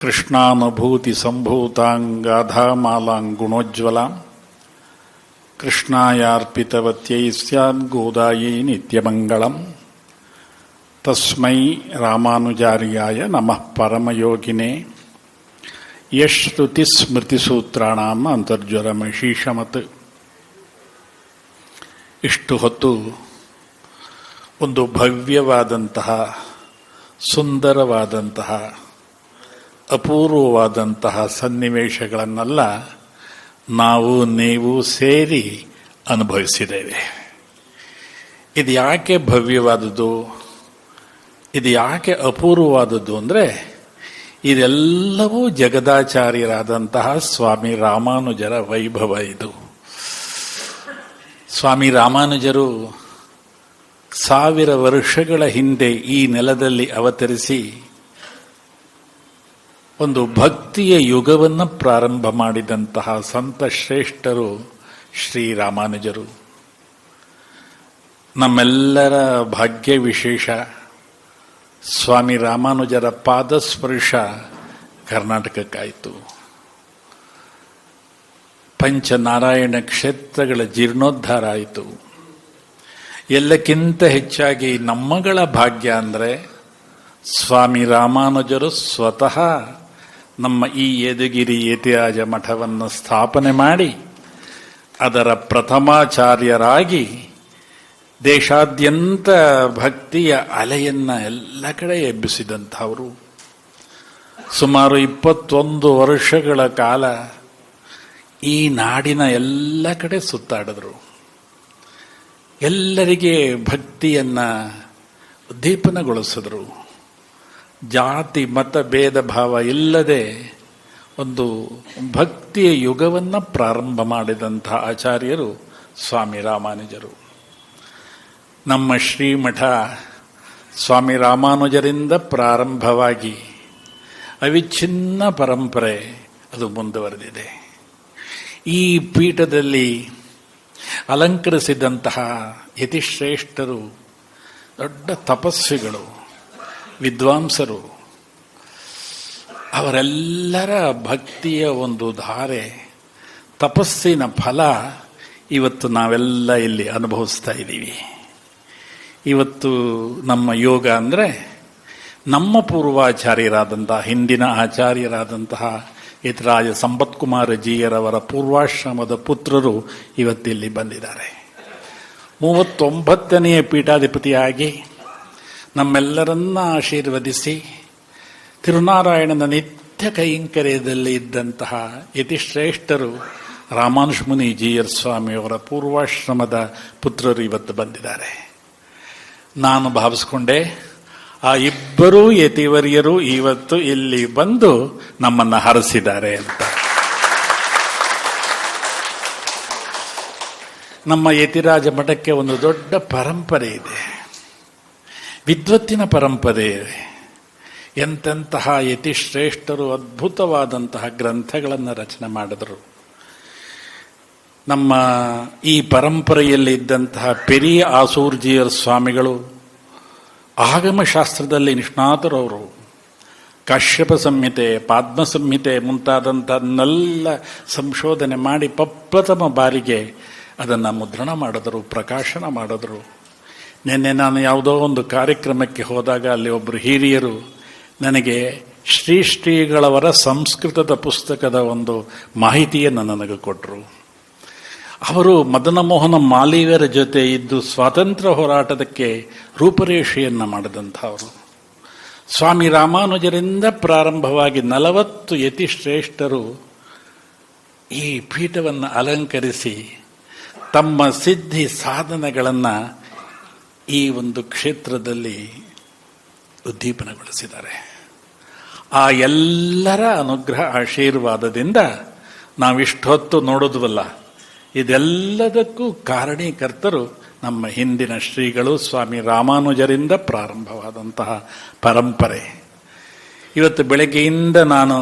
ಕೃಷ್ಣಾನುಭೂತಿ ಸಂಭೂತಾಂಗಾಧಾಮಾಲಾಂ ಗುಣೋಜ್ವಲಾಂ ಕೃಷ್ಣಾಯಾರ್ಪಿತವತ್ಯೈ ಸ್ಯಾದ್ ಗೋದಾಯೈ ನಿತ್ಯಮಂಗಳಂ. ತಸ್ಮೈ ರಾಮಾನುಜಾರ್ಯಾಯ ನಮಃ ಪರಮಯೋಗಿನೇ. ಯಶ್ರುತಿಸ್ಮೃತಿಸೂತ್ರಾಣಾಂ ಅಂತರ್ಜ್ವರಮಶೀಷಮತ್. ಇಷ್ಟು ಹೊತ್ತು ಒಂದು ಭವ್ಯವಾದಂತಹ, ಸುಂದರವಾದಂತಹ, ಅಪೂರ್ವವಾದಂತಹ ಸನ್ನಿವೇಶಗಳನ್ನೆಲ್ಲ ನಾವು ನೀವು ಸೇರಿ ಅನುಭವಿಸಿದ್ದೇವೆ. ಇದು ಯಾಕೆ ಭವ್ಯವಾದದ್ದು, ಇದು ಯಾಕೆ ಅಪೂರ್ವವಾದದ್ದು ಅಂದರೆ, ಇದೆಲ್ಲವೂ ಜಗದಾಚಾರ್ಯರಾದಂತಹ ಸ್ವಾಮಿ ರಾಮಾನುಜರ ವೈಭವ. ಇದು ಸ್ವಾಮಿ ರಾಮಾನುಜರು 1000 ವರ್ಷಗಳ ಹಿಂದೆ ಈ ನೆಲದಲ್ಲಿ ಅವತರಿಸಿ ಒಂದು ಭಕ್ತಿಯ ಯುಗವನ್ನು ಪ್ರಾರಂಭ ಮಾಡಿದಂತಹ ಸಂತ ಶ್ರೇಷ್ಠರು ಶ್ರೀರಾಮಾನುಜರು. ನಮ್ಮೆಲ್ಲರ ಭಾಗ್ಯ ವಿಶೇಷ ಸ್ವಾಮಿ ರಾಮಾನುಜರ ಪಾದಸ್ಪರ್ಶ ಕರ್ನಾಟಕಕ್ಕಾಯಿತು. ಪಂಚನಾರಾಯಣ ಕ್ಷೇತ್ರಗಳ ಜೀರ್ಣೋದ್ಧಾರ ಆಯಿತು. ಎಲ್ಲಕ್ಕಿಂತ ಹೆಚ್ಚಾಗಿ ನಮ್ಮಗಳ ಭಾಗ್ಯ ಅಂದರೆ ಸ್ವಾಮಿ ರಾಮಾನುಜರು ಸ್ವತಃ ನಮ್ಮ ಈ ಯದುಗಿರಿ ಯತಿರಾಜ ಮಠವನ್ನು ಸ್ಥಾಪನೆ ಮಾಡಿ ಅದರ ಪ್ರಥಮಾಚಾರ್ಯರಾಗಿ ದೇಶಾದ್ಯಂತ ಭಕ್ತಿಯ ಅಲೆಯನ್ನು ಎಲ್ಲ ಕಡೆ ಎಬ್ಬಿಸಿದಂಥವರು. ಸುಮಾರು 21 ವರ್ಷಗಳ ಕಾಲ ಈ ನಾಡಿನ ಎಲ್ಲ ಕಡೆ ಸುತ್ತಾಡಿದ್ರು. ಎಲ್ಲರಿಗೆ ಭಕ್ತಿಯನ್ನು ಉದ್ದೀಪನಗೊಳಿಸಿದ್ರು. ಜಾತಿ ಮತ ಭೇದ ಭಾವ ಇಲ್ಲದೆ ಒಂದು ಭಕ್ತಿಯ ಯುಗವನ್ನು ಪ್ರಾರಂಭ ಮಾಡಿದಂಥ ಆಚಾರ್ಯರು ಸ್ವಾಮಿ ರಾಮಾನುಜರು. ನಮ್ಮ ಶ್ರೀಮಠ ಸ್ವಾಮಿ ರಾಮಾನುಜರಿಂದ ಪ್ರಾರಂಭವಾಗಿ ಅವಿಚ್ಛಿನ್ನ ಪರಂಪರೆ ಅದು ಮುಂದುವರೆದಿದೆ. ಈ ಪೀಠದಲ್ಲಿ ಅಲಂಕರಿಸಿದಂತಹ ಯತಿಶ್ರೇಷ್ಠರು ದೊಡ್ಡ ತಪಸ್ವಿಗಳು, ವಿದ್ವಾಂಸರು. ಅವರೆಲ್ಲರ ಭಕ್ತಿಯ ಒಂದು ಧಾರೆ, ತಪಸ್ಸಿನ ಫಲ ಇವತ್ತು ನಾವೆಲ್ಲ ಇಲ್ಲಿ ಅನುಭವಿಸ್ತಾ ಇದ್ದೀವಿ. ಇವತ್ತು ನಮ್ಮ ಯೋಗ ಅಂದರೆ ನಮ್ಮ ಪೂರ್ವಾಚಾರ್ಯರಾದಂತಹ, ಹಿಂದಿನ ಆಚಾರ್ಯರಾದಂತಹ ಯತಿರಾಜ ಸಂಪತ್ಕುಮಾರ ಜೀಯರವರ ಪೂರ್ವಾಶ್ರಮದ ಪುತ್ರರು ಇವತ್ತಿಲ್ಲಿ ಬಂದಿದ್ದಾರೆ. 39ನೇ ಪೀಠಾಧಿಪತಿಯಾಗಿ ನಮ್ಮೆಲ್ಲರನ್ನ ಆಶೀರ್ವದಿಸಿ ತಿರುನಾರಾಯಣನ ನಿತ್ಯ ಕೈಂಕರ್ಯದಲ್ಲಿ ಇದ್ದಂತಹ ಯತಿಶ್ರೇಷ್ಠರು ರಾಮಾನುಷ ಮುನಿ ಜೀಯರ್ ಸ್ವಾಮಿಯವರ ಪೂರ್ವಾಶ್ರಮದ ಪುತ್ರರು ಇವತ್ತು ಬಂದಿದ್ದಾರೆ. ನಾನು ಭಾವಿಸ್ಕೊಂಡೆ, ಆ ಇಬ್ಬರೂ ಯತಿವರ್ಯರು ಇವತ್ತು ಇಲ್ಲಿ ಬಂದು ನಮ್ಮನ್ನು ಹರಸಿದ್ದಾರೆ ಅಂತ. ನಮ್ಮ ಯತಿರಾಜ ಮಠಕ್ಕೆ ಒಂದು ದೊಡ್ಡ ಪರಂಪರೆ ಇದೆ, ವಿದ್ವತ್ತಿನ ಪರಂಪರೆ ಇದೆ. ಎಂತೆಂತಹ ಯತಿಶ್ರೇಷ್ಠರು ಅದ್ಭುತವಾದಂತಹ ಗ್ರಂಥಗಳನ್ನು ರಚನೆ ಮಾಡಿದರು. ನಮ್ಮ ಈ ಪರಂಪರೆಯಲ್ಲಿ ಇದ್ದಂತಹ ಪೆರಿಯ ಆಸೂರ್ಜಿಯರ್ ಸ್ವಾಮಿಗಳು ಆಗಮಶಾಸ್ತ್ರದಲ್ಲಿ ನಿಷ್ಣಾತರವರು. ಕಾಶ್ಯಪ ಸಂಹಿತೆ, ಪಾದ್ಮ ಸಂಹಿತೆ ಮುಂತಾದಂಥನ್ನೆಲ್ಲ ಸಂಶೋಧನೆ ಮಾಡಿ ಪ್ರಪ್ರಥಮ ಬಾರಿಗೆ ಅದನ್ನು ಮುದ್ರಣ ಮಾಡಿದರು, ಪ್ರಕಾಶನ ಮಾಡಿದರು. ನಿನ್ನೆ ನಾನು ಯಾವುದೋ ಒಂದು ಕಾರ್ಯಕ್ರಮಕ್ಕೆ ಹೋದಾಗ ಅಲ್ಲಿ ಒಬ್ಬರು ಹಿರಿಯರು ನನಗೆ ಶ್ರೀಗಳವರ ಸಂಸ್ಕೃತದ ಪುಸ್ತಕದ ಒಂದು ಮಾಹಿತಿಯನ್ನು ನನಗೆ ಕೊಟ್ಟರು. ಅವರು ಮದನ ಮೋಹನ ಮಾಲವೀಯರ ಜೊತೆ ಇದ್ದು ಸ್ವಾತಂತ್ರ್ಯ ಹೋರಾಟದಕ್ಕೆ ರೂಪರೇಷೆಯನ್ನು ಮಾಡಿದಂಥವರು. ಸ್ವಾಮಿ ರಾಮಾನುಜರಿಂದ ಪ್ರಾರಂಭವಾಗಿ 40 ಯತಿಶ್ರೇಷ್ಠರು ಈ ಪೀಠವನ್ನು ಅಲಂಕರಿಸಿ ತಮ್ಮ ಸಿದ್ಧಿ ಸಾಧನೆಗಳನ್ನು ಈ ಒಂದು ಕ್ಷೇತ್ರದಲ್ಲಿ ಉದ್ದೀಪನಗೊಳಿಸಿದ್ದಾರೆ. ಆ ಎಲ್ಲರ ಅನುಗ್ರಹ ಆಶೀರ್ವಾದದಿಂದ ನಾವಿಷ್ಟೊತ್ತು ನೋಡೋದುವಲ್ಲ, ಇದೆಲ್ಲದಕ್ಕೂ ಕಾರಣೀಕರ್ತರು ನಮ್ಮ ಹಿಂದಿನ ಶ್ರೀಗಳು ಸ್ವಾಮಿ ರಾಮಾನುಜರಿಂದ ಪ್ರಾರಂಭವಾದಂತಹ ಪರಂಪರೆ. ಇವತ್ತು ಬೆಳಗ್ಗೆಯಿಂದ ನಾನು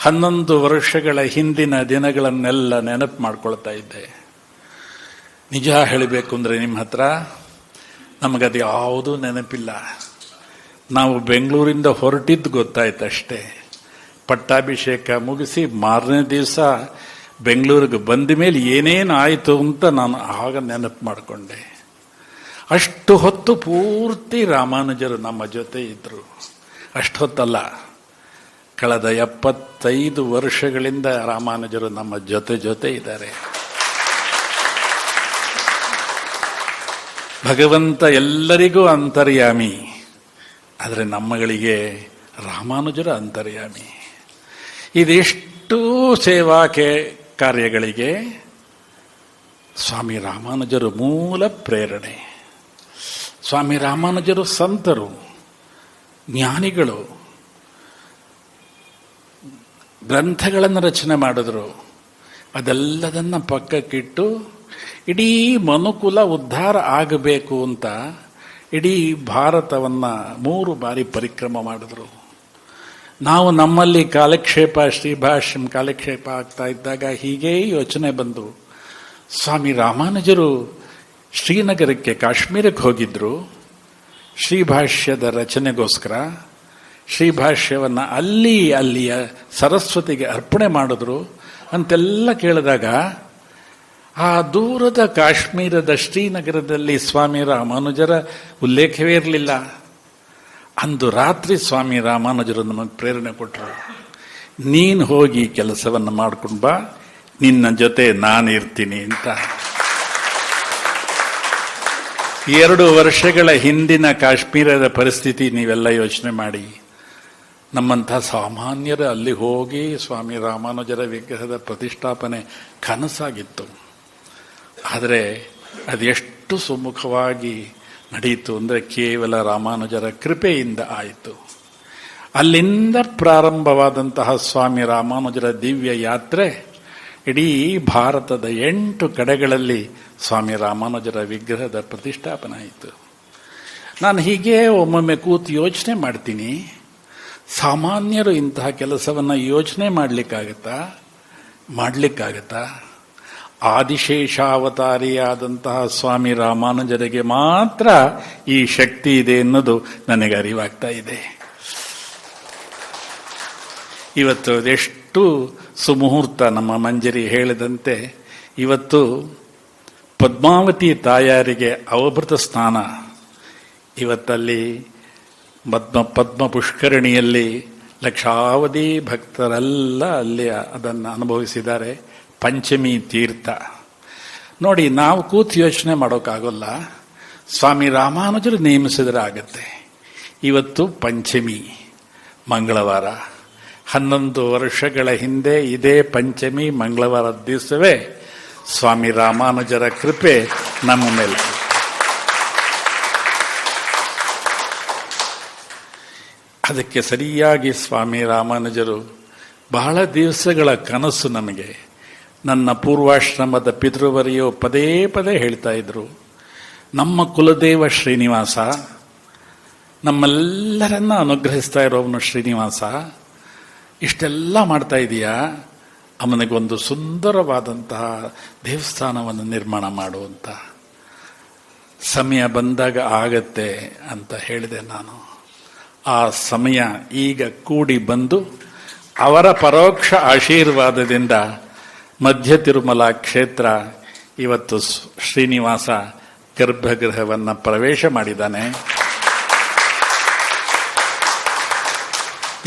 11 ವರ್ಷಗಳ ಹಿಂದಿನ ದಿನಗಳನ್ನೆಲ್ಲ ನೆನಪು ಮಾಡ್ಕೊಳ್ತಾ ಇದ್ದೆ. ನಿಜ ಹೇಳಬೇಕು ಅಂದರೆ ನಿಮ್ಮ ಹತ್ರ ನಮಗದು ಯಾವುದೂ ನೆನಪಿಲ್ಲ. ನಾವು ಬೆಂಗಳೂರಿಂದ ಹೊರಟಿದ್ದು ಗೊತ್ತಾಯ್ತು ಅಷ್ಟೇ. ಪಟ್ಟಾಭಿಷೇಕ ಮುಗಿಸಿ ಮಾರನೇ ದಿವಸ ಬೆಂಗಳೂರಿಗೆ ಬಂದ ಮೇಲೆ ಏನೇನು ಆಯಿತು ಅಂತ ನಾನು ಆಗ ನೆನಪು ಮಾಡಿಕೊಂಡೆ. ಅಷ್ಟು ಹೊತ್ತು ಪೂರ್ತಿ ರಾಮಾನುಜರು ನಮ್ಮ ಜೊತೆ ಇದ್ದರು. ಅಷ್ಟು ಹೊತ್ತಲ್ಲ, ಕಳೆದ 75 ವರ್ಷಗಳಿಂದ ರಾಮಾನುಜರು ನಮ್ಮ ಜೊತೆ ಇದ್ದಾರೆ. ಭಗವಂತ ಎಲ್ಲರಿಗೂ ಅಂತರ್ಯಾಮಿ, ಆದರೆ ನಮ್ಮಗಳಿಗೆ ರಾಮಾನುಜರ ಅಂತರ್ಯಾಮಿ. ಇದೆಷ್ಟು ಸೇವಾ ಕಾರ್ಯಗಳಿಗೆ ಸ್ವಾಮಿ ರಾಮಾನುಜರು ಮೂಲ ಪ್ರೇರಣೆ. ಸ್ವಾಮಿ ರಾಮಾನುಜರು ಸಂತರು, ಜ್ಞಾನಿಗಳು, ಗ್ರಂಥಗಳನ್ನು ರಚನೆ ಮಾಡಿದ್ರು. ಅದೆಲ್ಲದನ್ನ ಪಕ್ಕಕ್ಕಿಟ್ಟು ಇಡೀ ಮನುಕುಲ ಉದ್ಧಾರ ಆಗಬೇಕು ಅಂತ ಇಡೀ ಭಾರತವನ್ನು 3 ಬಾರಿ ಪರಿಕ್ರಮ ಮಾಡಿದ್ರು. ನಾವು ನಮ್ಮಲ್ಲಿ ಕಾಲಕ್ಷೇಪ, ಶ್ರೀಭಾಷ್ಯಂ ಕಾಲಕ್ಷೇಪ ಆಗ್ತಾ ಇದ್ದಾಗ ಹೀಗೇ ಯೋಚನೆ ಬಂದು ಸ್ವಾಮಿ ರಾಮಾನುಜರು ಶ್ರೀನಗರಕ್ಕೆ, ಕಾಶ್ಮೀರಕ್ಕೆ ಹೋಗಿದ್ರು ಶ್ರೀಭಾಷ್ಯದ ರಚನೆಗೋಸ್ಕರ. ಶ್ರೀಭಾಷ್ಯವನ್ನು ಅಲ್ಲಿಯ ಸರಸ್ವತಿಗೆ ಅರ್ಪಣೆ ಮಾಡಿದ್ರು ಅಂತೆಲ್ಲ ಕೇಳಿದಾಗ ಆ ದೂರದ ಕಾಶ್ಮೀರದ ಶ್ರೀನಗರದಲ್ಲಿ ಸ್ವಾಮಿ ರಾಮಾನುಜರ ಉಲ್ಲೇಖವೇ ಇರಲಿಲ್ಲ. ಅಂದು ರಾತ್ರಿ ಸ್ವಾಮಿ ರಾಮಾನುಜರು ನಮಗೆ ಪ್ರೇರಣೆ ಕೊಟ್ಟರು. ನೀನು ಹೋಗಿ ಕೆಲಸವನ್ನು ಮಾಡ್ಕೊಂಡು ಬಾ, ನಿನ್ನ ಜೊತೆ ನಾನಿರ್ತೀನಿ ಅಂತ. 2 ವರ್ಷಗಳ ಹಿಂದಿನ ಕಾಶ್ಮೀರದ ಪರಿಸ್ಥಿತಿ ನೀವೆಲ್ಲ ಯೋಚನೆ ಮಾಡಿ. ನಮ್ಮಂಥ ಸಾಮಾನ್ಯರು ಅಲ್ಲಿ ಹೋಗಿ ಸ್ವಾಮಿ ರಾಮಾನುಜರ ವಿಗ್ರಹದ ಪ್ರತಿಷ್ಠಾಪನೆ ಕನಸಾಗಿತ್ತು. ಆದರೆ ಅದೆಷ್ಟು ಸುಮುಖವಾಗಿ ನಡೆಯಿತು ಅಂದರೆ ಕೇವಲ ರಾಮಾನುಜರ ಕೃಪೆಯಿಂದ ಆಯಿತು. ಅಲ್ಲಿಂದ ಪ್ರಾರಂಭವಾದಂತಹ ಸ್ವಾಮಿ ರಾಮಾನುಜರ ದಿವ್ಯ ಯಾತ್ರೆ ಇಡೀ ಭಾರತದ 8 ಕಡೆಗಳಲ್ಲಿ ಸ್ವಾಮಿ ರಾಮಾನುಜರ ವಿಗ್ರಹದ ಪ್ರತಿಷ್ಠಾಪನೆ ಆಯಿತು. ನಾನು ಹೀಗೆ ಒಮ್ಮೊಮ್ಮೆ ಕೂತು ಯೋಚನೆ ಮಾಡ್ತೀನಿ, ಸಾಮಾನ್ಯರು ಇಂತಹ ಕೆಲಸವನ್ನು ಯೋಚನೆ ಮಾಡಲಿಕ್ಕಾಗತ್ತಾ? ಆದಿಶೇಷಾವತಾರಿಯಾದಂತಹ ಸ್ವಾಮಿ ರಾಮಾನುಜರಿಗೆ ಮಾತ್ರ ಈ ಶಕ್ತಿ ಇದೆ ಎನ್ನುವುದು ನನಗೆ ಅರಿವಾಗ್ತಾ ಇದೆ. ಇವತ್ತು ಅದೆಷ್ಟು ಸುಮುಹೂರ್ತ. ನಮ್ಮ ಮಂಜರಿ ಹೇಳಿದಂತೆ ಇವತ್ತು ಪದ್ಮಾವತಿ ತಾಯಾರಿಗೆ ಅವಭೃತ ಸ್ನಾನ. ಇವತ್ತಲ್ಲಿ ಪದ್ಮ ಪುಷ್ಕರಣಿಯಲ್ಲಿ ಲಕ್ಷಾವಧಿ ಭಕ್ತರೆಲ್ಲ ಅಲ್ಲಿ ಅದನ್ನು ಅನುಭವಿಸಿದ್ದಾರೆ. ಪಂಚಮಿ ತೀರ್ಥ ನೋಡಿ, ನಾವು ಕೂತು ಯೋಚನೆ ಮಾಡೋಕ್ಕಾಗಲ್ಲ. ಸ್ವಾಮಿ ರಾಮಾನುಜರು ನೇಮಿಸಿದ್ರೆ ಆಗತ್ತೆ. ಇವತ್ತು ಪಂಚಮಿ ಮಂಗಳವಾರ. 11 ವರ್ಷಗಳ ಹಿಂದೆ ಇದೇ ಪಂಚಮಿ ಮಂಗಳವಾರದ ದಿವಸವೇ ಸ್ವಾಮಿ ರಾಮಾನುಜರ ಕೃಪೆ ನಮ್ಮ ಮೇಲೆ. ಅದಕ್ಕೆ ಸರಿಯಾಗಿ ಸ್ವಾಮಿ ರಾಮಾನುಜರು ಬಹಳ ದಿವಸಗಳ ಕನಸು ನಮಗೆ. ನನ್ನ ಪೂರ್ವಾಶ್ರಮದ ಪಿತೃವರಿಯು ಪದೇ ಪದೇ ಹೇಳ್ತಾ ಇದ್ರು, ನಮ್ಮ ಕುಲದೇವ ಶ್ರೀನಿವಾಸ, ನಮ್ಮೆಲ್ಲರನ್ನ ಅನುಗ್ರಹಿಸ್ತಾ ಇರೋವನು ಶ್ರೀನಿವಾಸ, ಇಷ್ಟೆಲ್ಲ ಮಾಡ್ತಾ ಇದೀಯಾ, ಅವನಿಗೊಂದು ಸುಂದರವಾದಂತಹ ದೇವಸ್ಥಾನವನ್ನು ನಿರ್ಮಾಣ ಮಾಡುವಂತ. ಸಮಯ ಬಂದಾಗ ಆಗತ್ತೆ ಅಂತ ಹೇಳಿದೆ ನಾನು. ಆ ಸಮಯ ಈಗ ಕೂಡಿ ಬಂದು ಅವರ ಪರೋಕ್ಷ ಆಶೀರ್ವಾದದಿಂದ ಮಧ್ಯ ತಿರುಮಲ ಕ್ಷೇತ್ರ ಇವತ್ತು ಶ್ರೀನಿವಾಸ ಗರ್ಭಗೃಹವನ್ನು ಪ್ರವೇಶ ಮಾಡಿದ್ದಾನೆ.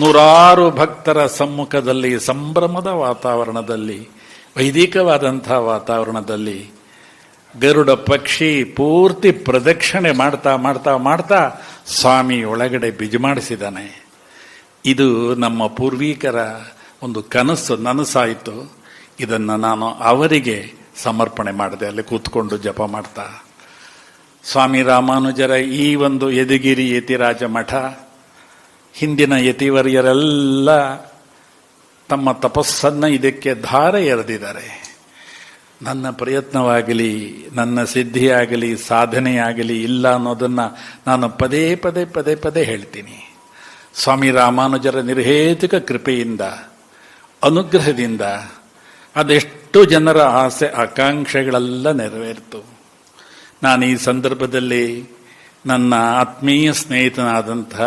100 ಭಕ್ತರ ಸಮ್ಮುಖದಲ್ಲಿ, ಸಂಭ್ರಮದ ವಾತಾವರಣದಲ್ಲಿ, ವೈದಿಕವಾದಂತಹ ವಾತಾವರಣದಲ್ಲಿ ಗರುಡ ಪಕ್ಷಿ ಪೂರ್ತಿ ಪ್ರದಕ್ಷಿಣೆ ಮಾಡ್ತಾ ಮಾಡ್ತಾ ಮಾಡ್ತಾ ಸ್ವಾಮಿ ಒಳಗಡೆ ಬಿಜಮಾಡಿಸಿದ್ದಾನೆ. ಇದು ನಮ್ಮ ಪೂರ್ವಿಕರ ಒಂದು ನನಸಾಯಿತು. ಇದನ್ನು ನಾನು ಅವರಿಗೆ ಸಮರ್ಪಣೆ ಮಾಡಿದೆ, ಅಲ್ಲಿ ಕೂತ್ಕೊಂಡು ಜಪ ಮಾಡ್ತಾ. ಸ್ವಾಮಿ ರಾಮಾನುಜರ ಈ ಒಂದು ಯದುಗಿರಿ ಯತಿರಾಜ ಮಠ, ಹಿಂದಿನ ಯತಿವರ್ಯರೆಲ್ಲ ತಮ್ಮ ತಪಸ್ಸನ್ನು ಇದಕ್ಕೆ ಧಾರೆ ಎರೆದಿದ್ದಾರೆ. ನನ್ನ ಪ್ರಯತ್ನವಾಗಲಿ, ನನ್ನ ಸಿದ್ಧಿಯಾಗಲಿ, ಸಾಧನೆಯಾಗಲಿ ಇಲ್ಲ ಅನ್ನೋದನ್ನು ನಾನು ಪದೇ ಪದೇ ಪದೇ ಪದೇ ಹೇಳ್ತೀನಿ. ಸ್ವಾಮಿ ರಾಮಾನುಜರ ನಿರ್ಹೇತುಕ ಕೃಪೆಯಿಂದ, ಅನುಗ್ರಹದಿಂದ ಅದೆಷ್ಟು ಜನರ ಆಸೆ ಆಕಾಂಕ್ಷೆಗಳೆಲ್ಲ ನೆರವೇರಿತು. ನಾನು ಈ ಸಂದರ್ಭದಲ್ಲಿ ನನ್ನ ಆತ್ಮೀಯ ಸ್ನೇಹಿತನಾದಂತಹ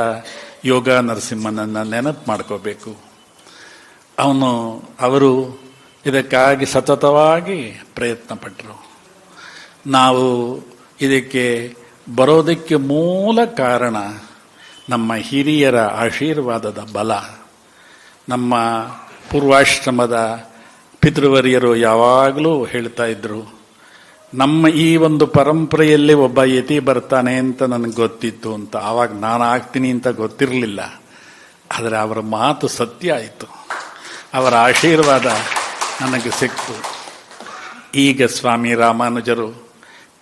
ಯೋಗ ನರಸಿಂಹನನ್ನು ನೆನಪು ಮಾಡ್ಕೋಬೇಕು. ಅವರು ಇದಕ್ಕಾಗಿ ಸತತವಾಗಿ ಪ್ರಯತ್ನ ಪಟ್ಟರು. ನಾವು ಇದಕ್ಕೆ ಬರೋದಕ್ಕೆ ಮೂಲ ಕಾರಣ ನಮ್ಮ ಹಿರಿಯರ ಆಶೀರ್ವಾದದ ಬಲ. ನಮ್ಮ ಪೂರ್ವಾಶ್ರಮದ ಪಿತೃವರ್ಯರು ಯಾವಾಗಲೂ ಹೇಳ್ತಾ ಇದ್ರು, ನಮ್ಮ ಈ ಒಂದು ಪರಂಪರೆಯಲ್ಲಿ ಒಬ್ಬ ಯತಿ ಬರ್ತಾನೆ ಅಂತ ನನಗೆ ಗೊತ್ತಿತ್ತು ಅಂತ. ಆವಾಗ ನಾನು ಆಗ್ತೀನಿ ಅಂತ ಗೊತ್ತಿರಲಿಲ್ಲ. ಆದರೆ ಅವರ ಮಾತು ಸತ್ಯ ಆಯಿತು, ಅವರ ಆಶೀರ್ವಾದ ನನಗೆ ಸಿಕ್ತು. ಈಗ ಸ್ವಾಮಿ ರಾಮಾನುಜರು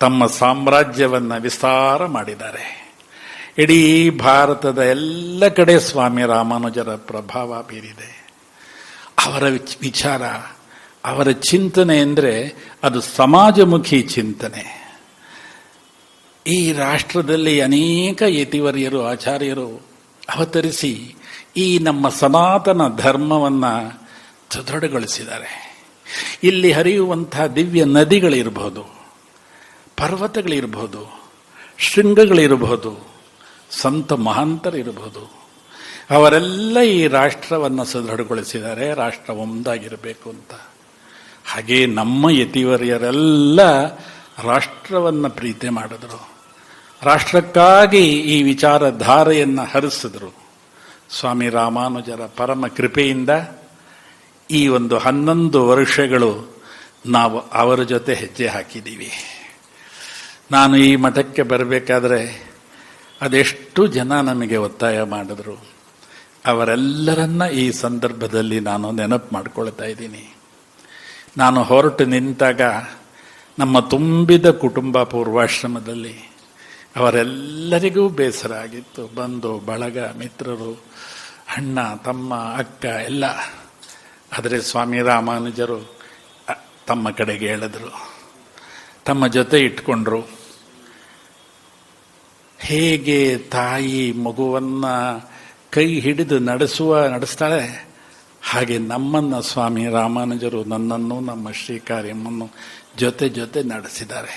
ತಮ್ಮ ಸಾಮ್ರಾಜ್ಯವನ್ನು ವಿಸ್ತಾರ ಮಾಡಿದ್ದಾರೆ. ಇಡೀ ಭಾರತದ ಎಲ್ಲ ಕಡೆ ಸ್ವಾಮಿ ರಾಮಾನುಜರ ಪ್ರಭಾವ ಬೀರಿದೆ. ಅವರ ವಿಚಾರ, ಅವರ ಚಿಂತನೆ ಅಂದರೆ ಅದು ಸಮಾಜಮುಖಿ ಚಿಂತನೆ. ಈ ರಾಷ್ಟ್ರದಲ್ಲಿ ಅನೇಕ ಯತಿವರ್ಯರು, ಆಚಾರ್ಯರು ಅವತರಿಸಿ ಈ ನಮ್ಮ ಸನಾತನ ಧರ್ಮವನ್ನು ಸದೃಢಗೊಳಿಸಿದ್ದಾರೆ. ಇಲ್ಲಿ ಹರಿಯುವಂಥ ದಿವ್ಯ ನದಿಗಳಿರಬಹುದು, ಪರ್ವತಗಳಿರಬಹುದು, ಶೃಂಗಗಳಿರಬಹುದು, ಸಂತ ಮಹಾಂತರಿರಬಹುದು. ಅವರೆಲ್ಲ ಈ ರಾಷ್ಟ್ರವನ್ನು ಸದೃಢಗೊಳಿಸಿದ್ದಾರೆ, ರಾಷ್ಟ್ರ ಒಂದಾಗಿರಬೇಕು ಅಂತ. ಹಾಗೆ ನಮ್ಮ ಯತಿವರ್ಯರೆಲ್ಲ ರಾಷ್ಟ್ರವನ್ನು ಪ್ರೀತಿ ಮಾಡಿದ್ರು, ರಾಷ್ಟ್ರಕ್ಕಾಗಿ ಈ ವಿಚಾರಧಾರೆಯನ್ನು ಹರಿಸಿದ್ರು. ಸ್ವಾಮಿ ರಾಮಾನುಜರ ಪರಮ ಕೃಪೆಯಿಂದ ಈ ಒಂದು 11 ವರ್ಷಗಳು ನಾವು ಅವರ ಜೊತೆ ಹೆಜ್ಜೆ ಹಾಕಿದ್ದೀವಿ. ನಾನು ಈ ಮಠಕ್ಕೆ ಬರಬೇಕಾದ್ರೆ ಅದೆಷ್ಟು ಜನ ನಮಗೆ ಒತ್ತಾಯ ಮಾಡಿದ್ರು. ಅವರೆಲ್ಲರನ್ನ ಈ ಸಂದರ್ಭದಲ್ಲಿ ನಾನು ನೆನಪು ಮಾಡ್ಕೊಳ್ತಾ ಇದ್ದೀನಿ. ನಾನು ಹೊರಟು ನಿಂತಾಗ ನಮ್ಮ ತುಂಬಿದ ಕುಟುಂಬ ಪೂರ್ವಾಶ್ರಮದಲ್ಲಿ ಅವರೆಲ್ಲರಿಗೂ ಬೇಸರ ಆಗಿತ್ತು. ಬಂಧು ಬಳಗ, ಮಿತ್ರರು, ಅಣ್ಣ ತಮ್ಮ ಅಕ್ಕ ಎಲ್ಲ. ಆದರೆ ಸ್ವಾಮಿ ರಾಮಾನುಜರು ತಮ್ಮ ಕಡೆಗೆ ಎಳೆದರು, ತಮ್ಮ ಜೊತೆ ಇಟ್ಕೊಂಡ್ರು. ಹೇಗೆ ತಾಯಿ ಮಗುವನ್ನ ಕೈ ಹಿಡಿದು ನಡೆಸ್ತಾಳೆ, ಹಾಗೆ ನಮ್ಮನ್ನು ಸ್ವಾಮಿ ರಾಮಾನುಜರು, ನನ್ನನ್ನು, ನಮ್ಮ ಶ್ರೀಕಾರ್ಯಮ್ಮನ್ನು ಜೊತೆ ನಡೆಸಿದ್ದಾರೆ.